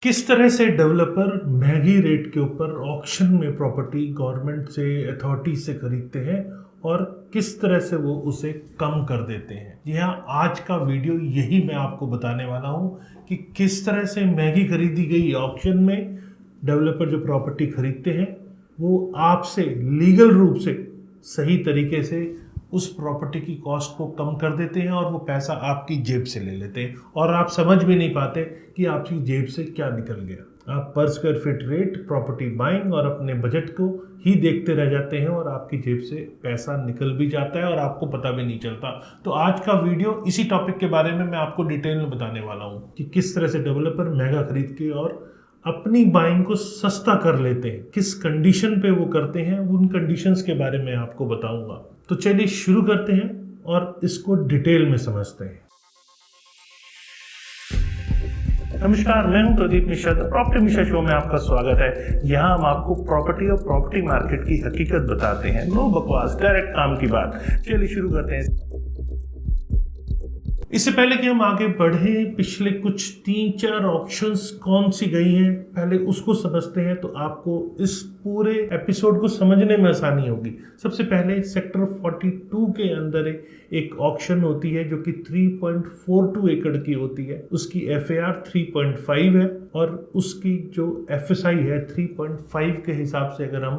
किस तरह से डेवलपर महंगी रेट के ऊपर ऑक्शन में प्रॉपर्टी गवर्नमेंट से अथॉरिटी से खरीदते हैं और किस तरह से वो उसे कम कर देते हैं। जी हाँ, आज का वीडियो यही मैं आपको बताने वाला हूँ कि किस तरह से महंगी खरीदी गई ऑक्शन में डेवलपर जो प्रॉपर्टी खरीदते हैं वो आपसे लीगल रूप से सही तरीके से उस प्रॉपर्टी की कॉस्ट को कम कर देते हैं और वो पैसा आपकी जेब से ले लेते हैं और आप समझ भी नहीं पाते कि आपकी जेब से क्या निकल गया। आप पर square feet rate property buying और अपने बजट को ही देखते रह जाते हैं और आपकी जेब से पैसा निकल भी जाता है और आपको पता भी नहीं चलता। तो आज का वीडियो इसी टॉपिक के बारे में मैं आपको डिटेल में बताने वाला हूँ कि किस तरह से डेवलपर महंगा खरीद के और अपनी बाइंग को सस्ता कर लेते हैं, किस कंडीशन पे वो करते हैं, उन कंडीशंस के बारे में आपको बताऊंगा। तो चलिए शुरू करते हैं और इसको डिटेल में समझते हैं। नमस्कार, मैं हूं प्रदीप मिश्रा। प्रॉपर्टी मिश्रा शो में आपका स्वागत है। यहाँ हम आपको प्रॉपर्टी और प्रॉपर्टी मार्केट की हकीकत बताते हैं। नो बकवास, डायरेक्ट काम की बात। चलिए शुरू करते हैं। इससे पहले कि हम आगे बढ़े, पिछले कुछ 3-4 ऑक्शंस कौन सी गई हैं पहले उसको समझते हैं तो आपको इस पूरे एपिसोड को समझने में आसानी होगी। सबसे पहले सेक्टर 42 के अंदर एक ऑक्शन होती है जो कि 3.42 एकड़ की होती है। उसकी FAR 3.5 है और उसकी जो FSI है 3.5 के हिसाब से अगर हम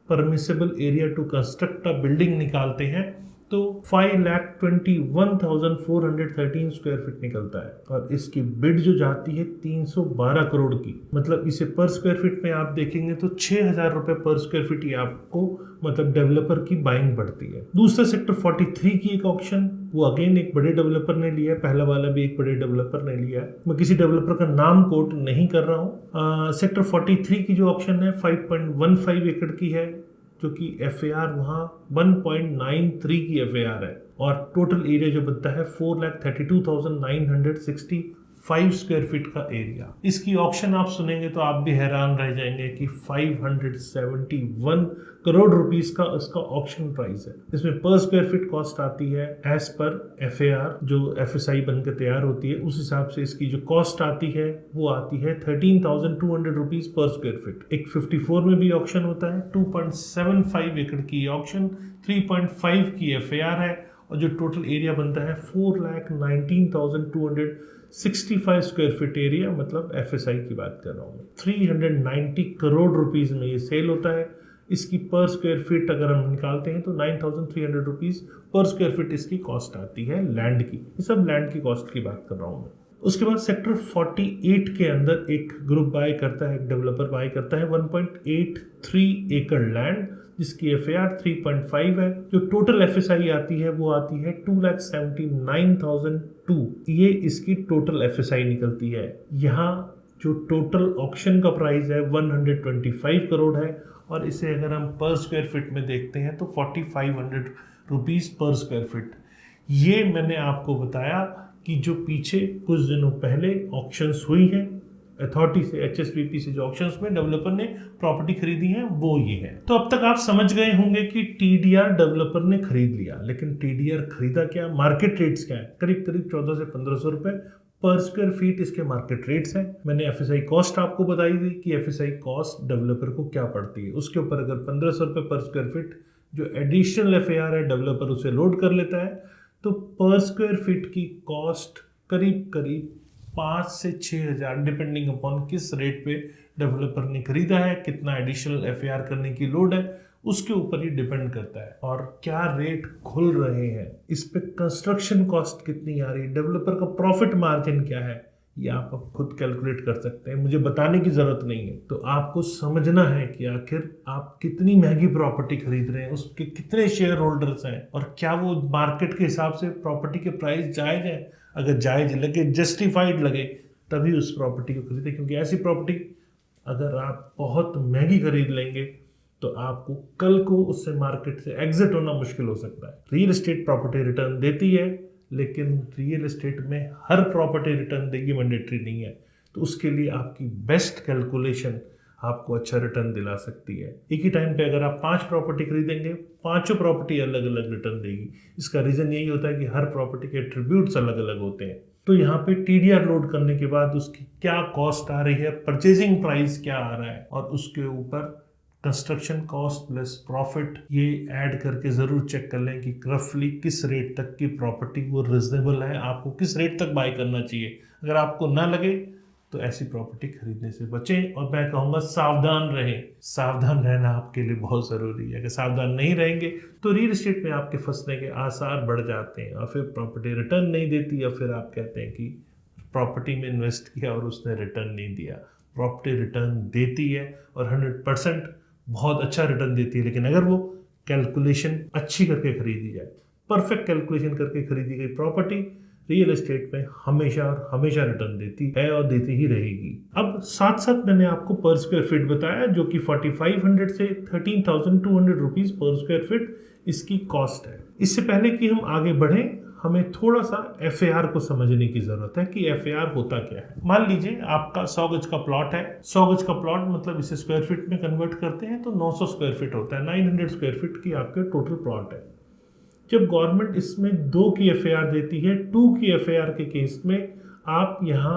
permissible area to construct a building निकालते हैं तो 5,21,413 स्क्वायर फीट निकलता है और इसकी बिड जो जाती है 312 करोड़ की। मतलब इसे पर स्क्वायर फीट में आप देखेंगे तो 6,000 रुपए पर स्क्वायर फीट ही आपको मतलब डेवलपर की बाइंग बढ़ती है। दूसरा सेक्टर 43 की एक ऑक्शन, वो अगेन एक बड़े डेवलपर ने लिया है, पहला वाला भी एक बड़े डेवलपर ने लिया है। मैं किसी डेवलपर का नाम कोट नहीं कर रहा हूँ। सेक्टर 43 की जो ऑक्शन है 5.15 एकड़ की है जो कि FAR वहाँ 1.93 की FAR है और टोटल एरिया जो बनता है 4,32,965 स्क्वायर फीट का एरिया। इसकी ऑक्शन आप सुनेंगे तो आप भी हैरान रह जाएंगे कि 571 करोड़ रुपीस का इसका ऑक्शन प्राइस है। इसमें पर स्क्वायर फीट कॉस्ट आती है एज पर FAR जो FSI बनकर तैयार होती है, उस हिसाब से इसकी जो कॉस्ट आती है वो आती है 13,200 रुपीज पर स्क्वायर फीट। एक 54 में भी ऑक्शन होता है, 2.75 एकड़ की ऑक्शन, 3.5 की FAR है और जो टोटल एरिया बनता है 4,19,265 स्क्वायर फीट एरिया, मतलब FSI की बात कर रहा हूँ। 390 करोड़ रुपीस में ये सेल होता है। इसकी पर स्क्वायर फीट अगर हम निकालते हैं तो 9,300 रुपीज पर स्क्वायर फीट इसकी कॉस्ट आती है लैंड की। ये सब लैंड की कॉस्ट की बात कर रहा हूँ मैं। उसके बाद सेक्टर 48 के अंदर एक ग्रुप बाय करता है, एक डेवलपर बाय करता है 1.83 एकड़ लैंड जिसकी FAR 3.5 है। जो टोटल FSI आती है वो आती है 2,79,002। ये इसकी टोटल FSI निकलती है। यहाँ जो टोटल ऑक्शन का प्राइस है 125 करोड़ है और इसे अगर हम पर स्क्वायर फीट में देखते हैं तो 4,500 रुपीज पर स्क्वायर फीट। ये मैंने आपको बताया कि जो पीछे कुछ दिनों पहले ऑक्शंस हुई हैं अथॉरिटी से, HSBP से जो ऑक्शंस में डेवलपर ने प्रॉपर्टी खरीदी है वो ये है। तो अब तक आप समझ गए होंगे कि TDR डेवलपर ने खरीद लिया, लेकिन TDR खरीदा क्या, मार्केट रेट्स क्या है, करीब 1400 से 1500 रुपए पर स्क्वायर फीट इसके मार्केट रेट्स हैं। मैंने FSI कॉस्ट आपको बताई थी कि FSI कॉस्ट डेवलपर को क्या पड़ती है। उसके ऊपर अगर 1500 रुपए पर स्क्वायर फीट जो एडिशनल FAR है डेवलपर उसे लोड कर लेता है तो पर स्क्वायर फीट की कॉस्ट करीब 5 से 6,000 डिपेंडिंग अपॉन किस रेट पे डेवलपर ने खरीदा है, कितना एडिशनल FAR करने की लोड है, उसके ऊपर ही डिपेंड करता है। और क्या रेट खुल रहे हैं, इस पे कंस्ट्रक्शन कॉस्ट कितनी आ रही है, डेवलपर का प्रॉफिट मार्जिन क्या है, ये आप अब खुद कैलकुलेट कर सकते हैं, मुझे बताने की जरूरत नहीं है। तो आपको समझना है कि आखिर आप कितनी महंगी प्रॉपर्टी खरीद रहे हैं, उसके कितने शेयर होल्डर्स हैं और क्या वो मार्केट के हिसाब से प्रॉपर्टी के प्राइस जायज है। अगर जायज लगे, जस्टिफाइड लगे, तभी उस प्रॉपर्टी को खरीदें, क्योंकि ऐसी प्रॉपर्टी अगर आप बहुत महंगी खरीद लेंगे तो आपको कल को उससे मार्केट से एग्जिट होना मुश्किल हो सकता है। रियल एस्टेट प्रॉपर्टी रिटर्न देती है, लेकिन रियल एस्टेट में हर प्रॉपर्टी रिटर्न देगी मैंडेटरी नहीं है। तो उसके लिए आपकी बेस्ट कैलकुलेशन आपको अच्छा रिटर्न दिला सकती है। एक ही टाइम पे अगर आप 5 प्रॉपर्टी खरीदेंगे, पांचों प्रॉपर्टी अलग अलग रिटर्न देगी। इसका रीजन यही होता है कि हर प्रॉपर्टी के एट्रीब्यूट्स अलग अलग होते हैं। तो यहाँ पे टीडीआर लोड करने के बाद उसकी क्या कॉस्ट आ रही है, परचेजिंग प्राइस क्या आ रहा है, और उसके ऊपर कंस्ट्रक्शन कॉस्ट प्लस प्रॉफिट ये ऐड करके ज़रूर चेक कर लें कि रफली किस रेट तक की प्रॉपर्टी वो रिजनेबल है, आपको किस रेट तक बाय करना चाहिए। अगर आपको ना लगे तो ऐसी प्रॉपर्टी खरीदने से बचें, और मैं कहूँगा सावधान रहें। सावधान रहना आपके लिए बहुत ज़रूरी है। अगर सावधान नहीं रहेंगे तो रियल एस्टेट में आपके फंसने के आसार बढ़ जाते हैं, और फिर प्रॉपर्टी रिटर्न नहीं देती, या फिर आप कहते हैं कि प्रॉपर्टी में इन्वेस्ट किया और उसने रिटर्न नहीं दिया। प्रॉपर्टी रिटर्न देती है और 100% बहुत अच्छा रिटर्न देती है, लेकिन अगर वो कैलकुलेशन अच्छी करके खरीदी जाए, परफेक्ट कैलकुलेशन करके खरीदी गई प्रॉपर्टी रियल एस्टेट में हमेशा और हमेशा रिटर्न देती है और देती ही रहेगी। अब साथ साथ मैंने आपको पर स्क्वायर फीट बताया, जो कि 4500 से 13,200 रुपीज पर स्क्वायर फीट इसकी कॉस्ट है। इससे पहले कि हम आगे बढ़ें, हमें थोड़ा सा FAR को समझने की जरूरत है कि FAR होता क्या है। मान लीजिए आपका 100 गज का प्लॉट है। 100 गज का प्लॉट मतलब इसे स्क्वायर फीट में कन्वर्ट करते हैं तो 900 स्क्वायर फीट होता है। 900 स्क्वायर फीट की आपके टोटल प्लॉट है। जब गवर्नमेंट इसमें 2 की FAR देती है, 2 की FAR के केस में आप यहाँ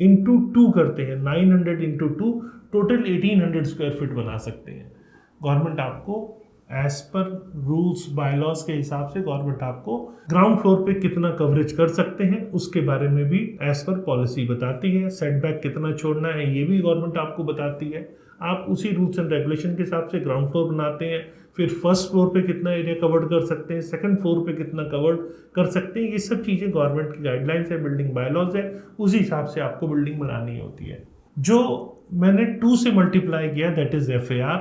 इंटू 2 करते हैं, 900 इंटू 2 टोटल 1800 स्क्वायर फीट बना सकते हैं। गवर्नमेंट आपको एज पर रूल्स बायलॉज के हिसाब से गवर्नमेंट आपको ग्राउंड फ्लोर पे कितना कवरेज कर सकते हैं उसके बारे में भी एज पर पॉलिसी बताती है। सेटबैक कितना छोड़ना है ये भी गवर्नमेंट आपको बताती है। आप उसी रूल्स एंड रेगुलेशन के हिसाब से ग्राउंड फ्लोर बनाते हैं। फिर फर्स्ट फ्लोर पे कितना एरिया कवर्ड कर सकते हैं, सेकंड फ्लोर पे कितना कवर्ड कर सकते हैं, ये सब चीज़ें गवर्नमेंट की गाइडलाइंस है, बिल्डिंग बायलॉज है, उसी हिसाब से आपको बिल्डिंग बनानी होती है। जो मैंने 2 से मल्टीप्लाई किया दैट इज FAR,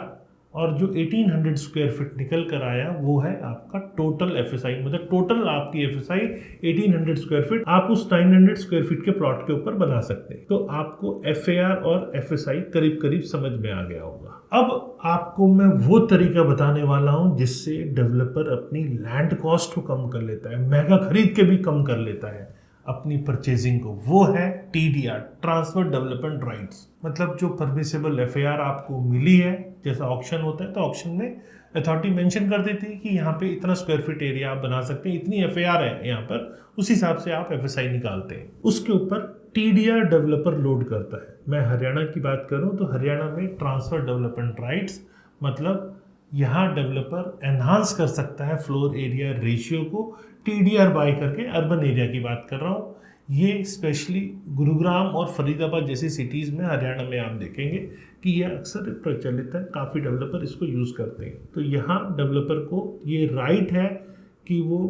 और जो 1800 स्क्वायर फीट निकल कर आया वो है आपका टोटल FSI। मतलब टोटल आपकी FSI 1800 स्क्वायर फीट आप उस 900 स्क्वायर फीट के प्लॉट के ऊपर बना सकते हैं। तो आपको FAR और FSI करीब करीब समझ में आ गया होगा। अब आपको मैं वो तरीका बताने वाला हूं जिससे डेवलपर अपनी लैंड कॉस्ट को कम कर लेता है, महंगा खरीद के भी कम कर लेता है अपनी परचेजिंग को। वो है TDR, ट्रांसफर डेवलपमेंट राइट्स। मतलब जो परमिसेबल FAR आपको मिली है, जैसा ऑक्शन होता है तो ऑक्शन में अथॉरिटी मेंशन कर देती है कि यहाँ पे इतना स्क्वायर फीट एरिया आप बना सकते हैं, इतनी FAR है यहाँ पर, उस हिसाब से आप FSI निकालते हैं। उसके ऊपर TDR डेवलपर लोड करता है। मैं हरियाणा की बात करूँ तो हरियाणा में ट्रांसफर डेवलपमेंट राइट्स मतलब यहाँ डेवलपर एनहांस कर सकता है फ्लोर एरिया रेशियो को TDR बाय करके। अर्बन एरिया की बात कर रहा हूँ। ये स्पेशली गुरुग्राम और फरीदाबाद जैसी सिटीज़ में हरियाणा में आप देखेंगे कि यह अक्सर प्रचलित है, काफ़ी डेवलपर इसको यूज़ करते हैं। तो यहाँ डेवलपर को ये राइट है कि वो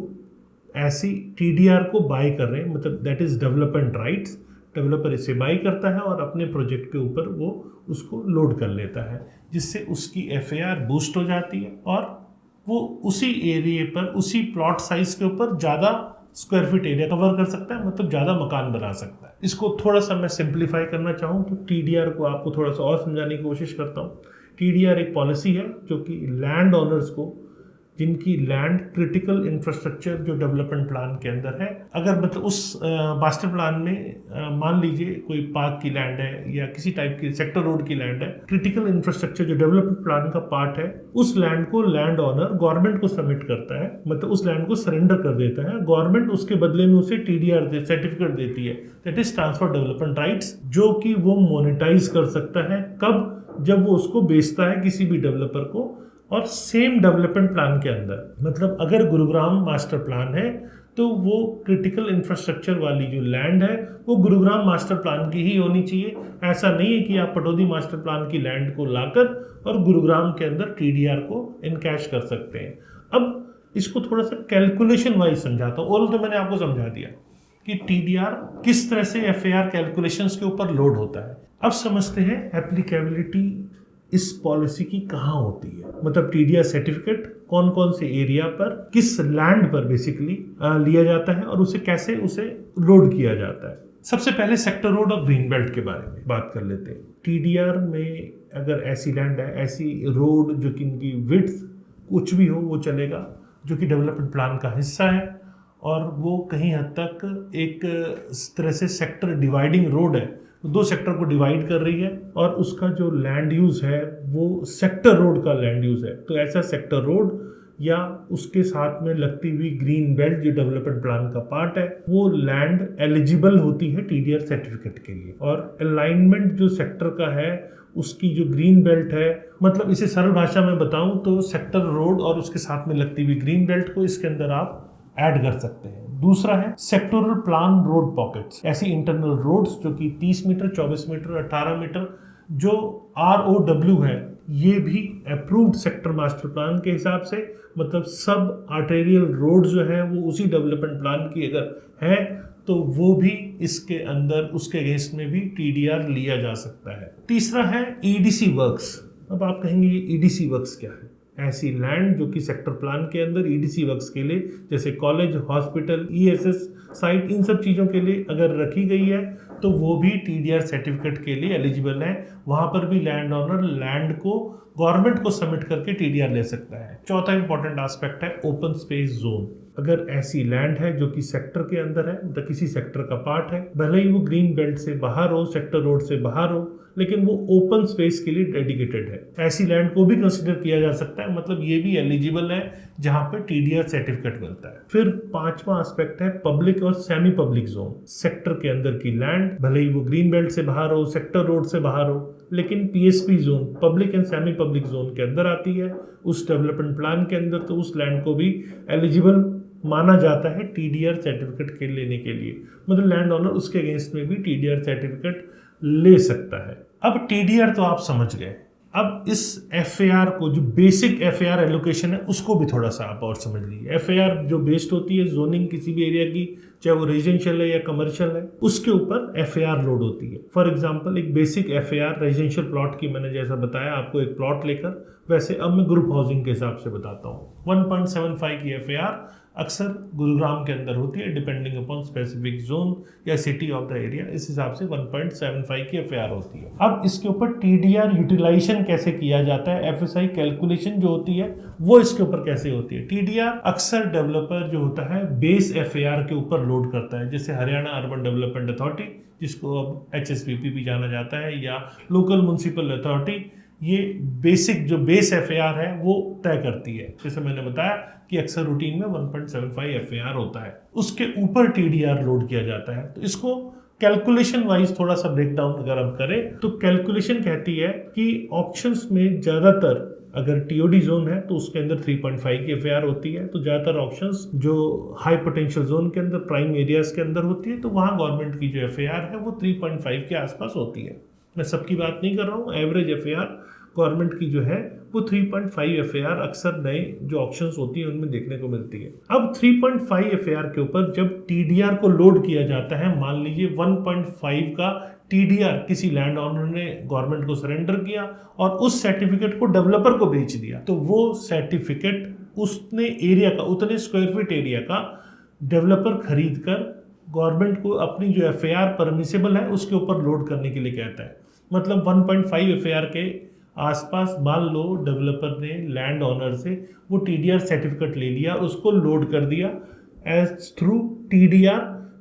ऐसी TDR को बाय कर रहे हैं, मतलब that is development rights. Developer इसे बाई करता है और अपने प्रोजेक्ट के ऊपर वो उसको लोड कर लेता है, जिससे उसकी FAR बूस्ट हो जाती है और वो उसी एरिया पर, उसी प्लॉट साइज के ऊपर ज़्यादा स्क्वायर फीट एरिया कवर कर सकता है, मतलब ज़्यादा मकान बना सकता है। इसको थोड़ा सा मैं सिंप्लीफाई करना चाहूँ तो TDR को आपको थोड़ा सा और समझाने की कोशिश करता हूँ। TDR एक पॉलिसी है जो कि लैंड ओनर्स को, जिनकी लैंड क्रिटिकल इंफ्रास्ट्रक्चर जो डेवलपमेंट प्लान के अंदर है, अगर मतलब उस मास्टर प्लान में मान लीजिए कोई पार्क की लैंड है या किसी टाइप की सेक्टर रोड की लैंड है, क्रिटिकल इंफ्रास्ट्रक्चर जो डेवलपमेंट प्लान का पार्ट है, उस लैंड को लैंड ओनर गवर्नमेंट को सबमिट करता है, मतलब उस लैंड को सरेंडर कर देता है। गवर्नमेंट उसके बदले में उसे TDR सर्टिफिकेट देती है, that is transfer development rights, जो कि वो मोनेटाइज कर सकता है। कब? जब वो उसको बेचता है किसी भी डेवलपर को, और सेम डेवलपमेंट प्लान के अंदर। मतलब अगर गुरुग्राम मास्टर प्लान है तो वो क्रिटिकल इंफ्रास्ट्रक्चर वाली जो लैंड है वो गुरुग्राम मास्टर प्लान की ही होनी चाहिए। ऐसा नहीं है कि आप पटौदी मास्टर प्लान की लैंड को लाकर और गुरुग्राम के अंदर TDR को इनकैश कर सकते हैं। अब इसको थोड़ा सा कैलकुलेशन वाइज समझाता हूँ। और तो मैंने आपको समझा दिया कि TDR किस तरह से FAR कैलकुलेशंस के ऊपर लोड होता है। अब समझते हैं एप्लीकेबिलिटी इस पॉलिसी की कहाँ होती है। मतलब TDR सर्टिफिकेट कौन कौन से एरिया पर, किस लैंड पर बेसिकली लिया जाता है और उसे कैसे उसे लोड किया जाता है। सबसे पहले सेक्टर रोड और ग्रीन बेल्ट के बारे में बात कर लेते हैं। TDR में अगर ऐसी लैंड है, ऐसी रोड जो कि इनकी विड्थ कुछ भी हो वो चलेगा, जो कि डेवलपमेंट प्लान का हिस्सा है, और वो कहीं हद तक एक तरह से सेक्टर डिवाइडिंग रोड है, 2 सेक्टर को डिवाइड कर रही है, और उसका जो लैंड यूज है वो सेक्टर रोड का लैंड यूज है। तो ऐसा सेक्टर रोड या उसके साथ में लगती हुई ग्रीन बेल्ट जो डेवलपमेंट प्लान का पार्ट है, वो लैंड एलिजिबल होती है टीडीआर सर्टिफिकेट के लिए। और अलाइनमेंट जो सेक्टर का है उसकी जो ग्रीन बेल्ट है, मतलब इसे सरल भाषा में बताऊं तो सेक्टर रोड और उसके साथ में लगती हुई ग्रीन बेल्ट को इसके अंदर आप ऐड कर सकते हैं। दूसरा है सेक्टोरल प्लान रोड पॉकेट्स, ऐसी इंटरनल रोड्स जो कि 30 मीटर, 24 मीटर, 18 मीटर जो ROW है, ये भी अप्रूव्ड सेक्टर मास्टर प्लान के हिसाब से, मतलब सब आर्टेरियल रोड जो है वो उसी डेवलपमेंट प्लान की अगर है तो वो भी इसके अंदर उसके अगेंस्ट में भी टीडीआर लिया जा सकता है। तीसरा है ईडीसी वर्क्स। अब आप कहेंगे ईडीसी वर्क्स क्या है? ऐसी लैंड जो कि सेक्टर प्लान के अंदर ईडीसी वर्क्स के लिए, जैसे कॉलेज, हॉस्पिटल, ESS साइट, इन सब चीज़ों के लिए अगर रखी गई है तो वो भी टीडीआर सर्टिफिकेट के लिए एलिजिबल है। वहाँ पर भी लैंड ऑनर लैंड को गवर्नमेंट को सबमिट करके टीडीआर ले सकता है। चौथा इंपॉर्टेंट एस्पेक्ट है ओपन स्पेस जोन। अगर ऐसी लैंड है जो कि सेक्टर के अंदर है, मतलब किसी सेक्टर का पार्ट है, भले ही वो ग्रीन बेल्ट से बाहर हो, सेक्टर रोड से बाहर हो, लेकिन वो ओपन स्पेस के लिए डेडिकेटेड है, ऐसी लैंड को भी कंसिडर किया जा सकता है, मतलब ये भी एलिजिबल है जहां पे टीडीआर सर्टिफिकेट मिलता है। फिर पांचवा एस्पेक्ट है पब्लिक और सेमी पब्लिक जोन। सेक्टर के अंदर की लैंड भले ही वो ग्रीन बेल्ट से बाहर हो, सेक्टर रोड से बाहर हो, लेकिन PSP zone, public and semi public zone के अंदर आती है उस डेवलपमेंट प्लान के अंदर, तो उस लैंड को भी एलिजिबल माना जाता है टीडीआर सर्टिफिकेट के लेने के लिए, मतलब लैंड ओनर उसके अगेंस्ट में भी टीडीआर सर्टिफिकेट ले सकता है। अब टीडीआर तो आप समझ गए, अब इस FAR को, जो बेसिक FAR एलोकेशन है, उसको भी थोड़ा सा आप और समझ लीजिए। FAR जो बेस्ड होती है जोनिंग किसी भी एरिया की, चाहे वो रेजिडेंशियल है या कमर्शियल है, उसके ऊपर FAR लोड होती है। फॉर एग्जांपल एक बेसिक FAR रेजिडेंशियल प्लॉट की मैंने जैसा बताया आपको एक प्लॉट लेकर, वैसे अब मैं ग्रुप हाउसिंग के हिसाब से बताता हूँ। 1.75 की FAR अक्सर गुरुग्राम के अंदर होती है, डिपेंडिंग अपॉन स्पेसिफिक जोन या सिटी ऑफ द एरिया, इस हिसाब से 1.75 की FAR होती है। अब इसके ऊपर टीडीआर यूटिलाइजेशन कैसे किया जाता है, FSI कैलकुलेशन जो होती है वो इसके ऊपर कैसे होती है। टीडीआर अक्सर डेवलपर जो होता है बेस FAR के ऊपर लोड करता है, जैसे हरियाणा अर्बन डेवलपमेंट अथॉरिटी, जिसको अब HSPP भी जाना जाता है, या लोकल म्युनिसिपल अथॉरिटी, ये बेसिक जो बेस FAR है वो तय करती है। जैसे मैंने बताया कि अक्सर रूटीन में 1.75 FAR होता है, उसके ऊपर टीडीआर लोड किया जाता है। तो इसको कैलकुलेशन वाइज थोड़ा सा ब्रेक डाउन अगर हम करें तो कैलकुलेशन कहती है कि ऑप्शंस में ज़्यादातर अगर TOD जोन है तो उसके अंदर 3.5 की FAR होती है, तो ज़्यादातर ऑप्शंस जो हाई पोटेंशियल जोन के अंदर, प्राइम एरियाज के अंदर होती है, तो वहाँ गवर्नमेंट की जो FAR है वो 3.5 के आसपास होती है। मैं सबकी बात नहीं कर रहा हूँ, एवरेज FAR गवर्नमेंट की जो है वो 3.5 FAR अक्सर नए जो ऑप्शंस होती है उनमें देखने को मिलती है। अब 3.5 FAR के ऊपर जब टीडीआर को लोड किया जाता है, मान लीजिए 1.5 का टीडीआर किसी लैंड ओनर ने गवर्नमेंट को सरेंडर किया और उस सर्टिफिकेट को डेवलपर को बेच दिया, तो वो सर्टिफिकेट उसने एरिया का, उतने स्क्वायर फीट एरिया का डेवलपर खरीद कर गवर्नमेंट को अपनी जो FAR परमिसेबल है उसके ऊपर लोड करने के लिए कहता है। मतलब 1.5 FAR के आसपास मान लो डेवलपर ने लैंड ऑनर से वो टीडीआर सर्टिफिकेट ले लिया, उसको लोड कर दिया एज थ्रू टीडीआर,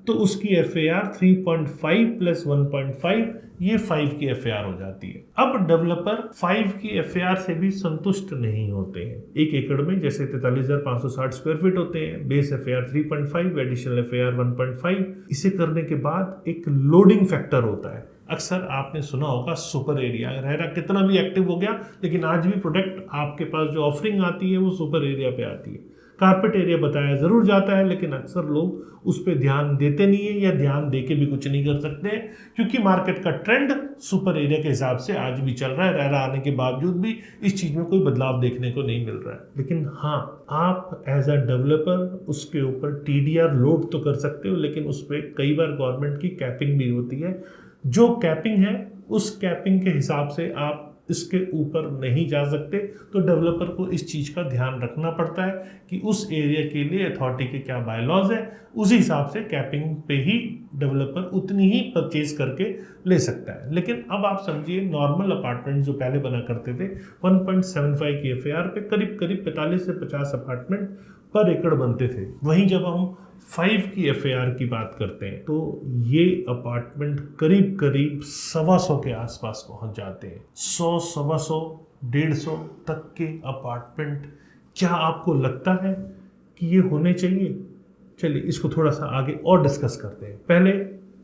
तो उसकी FAR 3.5 प्लस 1.5 ये 5 की FAR हो जाती है। अब डेवलपर 5 की FAR से भी संतुष्ट नहीं होते हैं। एक एकड़ में जैसे 43,560 स्क्वायर फीट होते हैं, बेस FAR 3.5, एडिशनल FAR 1.5। इसे करने के बाद एक लोडिंग फैक्टर होता है, अक्सर आपने सुना होगा सुपर एरिया। रहरा कितना भी एक्टिव हो गया, लेकिन आज भी प्रोडक्ट आपके पास जो ऑफरिंग आती है वो सुपर एरिया पे आती है। कारपेट एरिया बताया जरूर जाता है, लेकिन अक्सर लोग उस पर ध्यान देते नहीं है, या ध्यान देके भी कुछ नहीं कर सकते हैं, क्योंकि मार्केट का ट्रेंड सुपर एरिया के हिसाब से आज भी चल रहा है। रहरा आने के बावजूद भी इस चीज में कोई बदलाव देखने को नहीं मिल रहा है। लेकिन हाँ, आप एज अ डेवलपर उसके ऊपर टीडीआर लोड तो कर सकते हो, लेकिन उस पर कई बार गवर्नमेंट की कैपिंग भी होती है। जो कैपिंग है उस कैपिंग के हिसाब से आप इसके ऊपर नहीं जा सकते, तो डेवलपर को इस चीज़ का ध्यान रखना पड़ता है कि उस एरिया के लिए अथॉरिटी के क्या बायलॉज है, उसी हिसाब से कैपिंग पे ही डेवलपर उतनी ही परचेज करके ले सकता है। लेकिन अब आप समझिए नॉर्मल अपार्टमेंट जो पहले बना करते थे 1.75 की FAR पे करीब 45 से 50 अपार्टमेंट पर एकड़ बनते थे। वहीं जब हम 5 की FAR की बात करते हैं तो ये अपार्टमेंट करीब 125 के आसपास पहुंच जाते हैं। 100, 125, 150 तक के अपार्टमेंट क्या आपको लगता है कि ये होने चाहिए? चलिए इसको थोड़ा सा आगे और डिस्कस करते हैं। पहले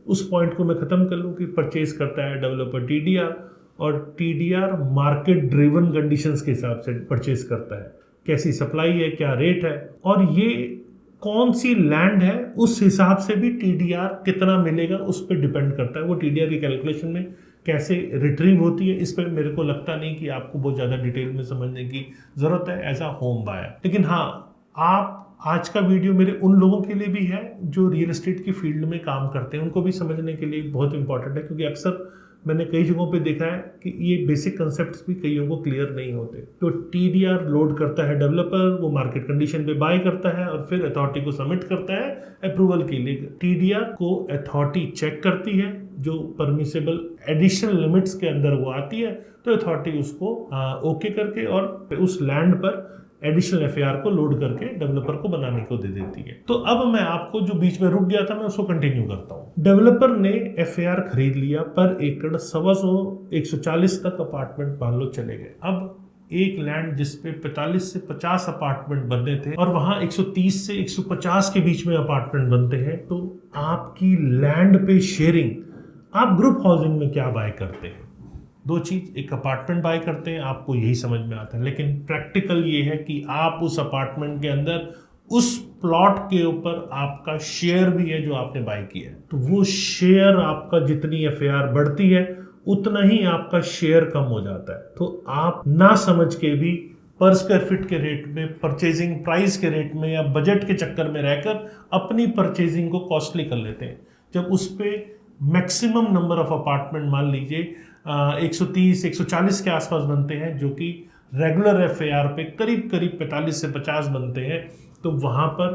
उस पॉइंट को मैं ख़त्म कर लूँ कि परचेज करता है डेवलपर टीडीआर, और टीडीआर मार्केट ड्रिवन कंडीशंस के हिसाब से परचेज करता है, कैसी सप्लाई है, क्या रेट है, और ये कौन सी लैंड है उस हिसाब से भी टीडीआर कितना मिलेगा उस पर डिपेंड करता है। वो टीडीआर की कैलकुलेशन में कैसे रिट्रीव होती है इस पर मेरे को लगता नहीं कि आपको बहुत ज़्यादा डिटेल में समझने की ज़रूरत है एज अ होम बायर। लेकिन हाँ, आप आज का वीडियो मेरे उन लोगों के लिए भी है जो रियल एस्टेट की फील्ड में काम करते हैं, उनको भी समझने के लिए बहुत इंपॉर्टेंट है, क्योंकि अक्सर मैंने कई जगहों पे देखा है कि ये बेसिक कंसेप्ट्स भी कईयों को क्लियर नहीं होते। तो टीडीआर लोड करता है डेवलपर, वो मार्केट कंडीशन पे बाय करता है और फिर अथॉरिटी को सबमिट करता है अप्रूवल के लिए। टीडीआर को अथॉरिटी चेक करती है, जो परमिसेबल एडिशनल लिमिट्स के अंदर वो आती है तो अथॉरिटी उसको ओके करके और उस लैंड पर एडिशनल एफआईआर को लोड करके डेवलपर को बनाने को दे देती है। तो अब मैं आपको जो बीच में रुक गया था मैं उसको कंटिन्यू करता हूँ। डेवलपर ने एफआईआर खरीद लिया, पर एकड़ 125 140 तक अपार्टमेंट मान लो चले गए। अब एक लैंड जिसपे 45 से 50 अपार्टमेंट बनने थे और वहां 130 से 150 के बीच में अपार्टमेंट बनते हैं, तो आपकी लैंड पे शेयरिंग, आप ग्रुप हाउसिंग में क्या बाय करते हैं? दो चीज़, एक अपार्टमेंट बाय करते हैं, आपको यही समझ में आता है, लेकिन प्रैक्टिकल ये है कि आप उस अपार्टमेंट के अंदर उस प्लॉट के ऊपर आपका शेयर भी है जो आपने बाय किया है। तो वो शेयर आपका जितनी एफआईआर बढ़ती है उतना ही आपका शेयर कम हो जाता है। तो आप ना समझ के भी पर स्क्वायर फीट के रेट में, परचेजिंग प्राइस के रेट में या बजट के चक्कर में रहकर अपनी परचेजिंग को कॉस्टली कर लेते हैं। जब उस पर मैक्सिमम नंबर ऑफ अपार्टमेंट मान लीजिए 130 140 के आसपास बनते हैं, जो कि रेगुलर एफआईआर पे करीब करीब 45 से 50 बनते हैं, तो वहाँ पर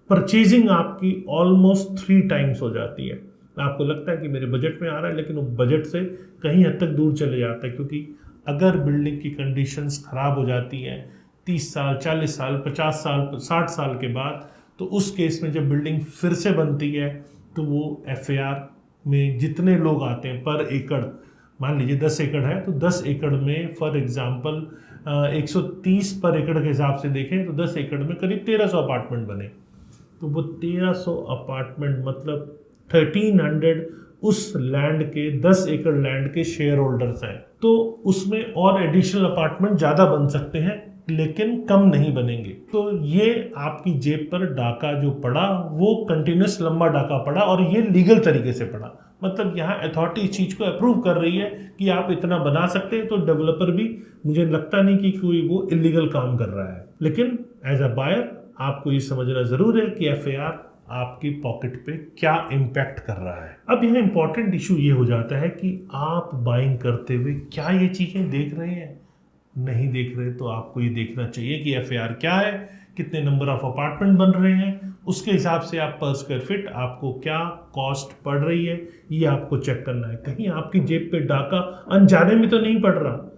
परचेजिंग आपकी ऑलमोस्ट 3 टाइम्स हो जाती है। आपको लगता है कि मेरे बजट में आ रहा है, लेकिन वो बजट से कहीं हद तक दूर चले जाता है, क्योंकि अगर बिल्डिंग की कंडीशंस खराब हो जाती हैं 30 साल 40 साल 50 साल 60 साल के बाद, तो उस केस में जब बिल्डिंग फिर से बनती है तो वो एफआईआर में जितने लोग आते हैं पर एकड़, मान लीजिए 10 एकड़ है तो 10 एकड़ में फॉर एग्जांपल 130 पर एकड़ के हिसाब से देखें तो 10 एकड़ में करीब 1300 अपार्टमेंट बने। तो वो 1300 अपार्टमेंट मतलब 1300 उस लैंड के 10 एकड़ लैंड के शेयर होल्डर्स हैं। तो उसमें और एडिशनल अपार्टमेंट ज़्यादा बन सकते हैं लेकिन कम नहीं बनेंगे। तो ये आपकी जेब पर डाका जो पड़ा वो कंटिन्यूस लंबा डाका पड़ा, और ये लीगल तरीके से पड़ा। मतलब यहाँ अथॉरिटी इस चीज़ को अप्रूव कर रही है कि आप इतना बना सकते हैं, तो डेवलपर भी, मुझे लगता नहीं कि कोई वो इलीगल काम कर रहा है। लेकिन एज अ बायर आपको ये समझना ज़रूर है कि एफआईआर आपकी पॉकेट पे क्या इम्पैक्ट कर रहा है। अब यहाँ इंपॉर्टेंट इशू ये हो जाता है कि आप बाइंग करते हुए क्या ये चीज़ें देख रहे हैं? नहीं देख रहे तो आपको ये देखना चाहिए कि एफआईआर क्या है, कितने नंबर ऑफ अपार्टमेंट बन रहे हैं, उसके हिसाब से आप पर स्क्वायर फीट आपको क्या कॉस्ट पड़ रही है, ये आपको चेक करना है। कहीं आपकी जेब पे डाका अनजाने में तो नहीं पड़ रहा।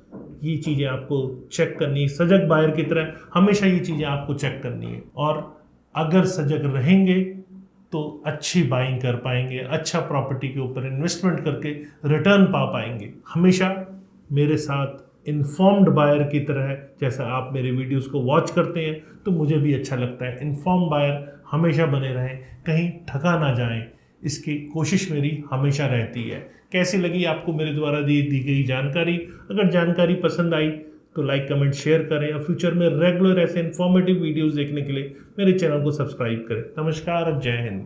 ये चीज़ें आपको चेक करनी है। सजग बायर की तरह हमेशा ये चीज़ें आपको चेक करनी है, और अगर सजग रहेंगे तो अच्छी बाइंग कर पाएंगे, अच्छा प्रॉपर्टी के ऊपर इन्वेस्टमेंट करके रिटर्न पा पाएंगे। हमेशा मेरे साथ इन्फॉर्म्ड बायर की तरह, जैसा आप मेरे वीडियोस को वॉच करते हैं तो मुझे भी अच्छा लगता है। इन्फॉर्म बायर हमेशा बने रहें, कहीं ठगा ना जाएं, इसकी कोशिश मेरी हमेशा रहती है। कैसी लगी आपको मेरे द्वारा दी गई जानकारी? अगर जानकारी पसंद आई तो लाइक कमेंट शेयर करें, और फ्यूचर में रेगुलर ऐसे इन्फॉर्मेटिव वीडियोस देखने के लिए मेरे चैनल को सब्सक्राइब करें। नमस्कार, जय हिंद।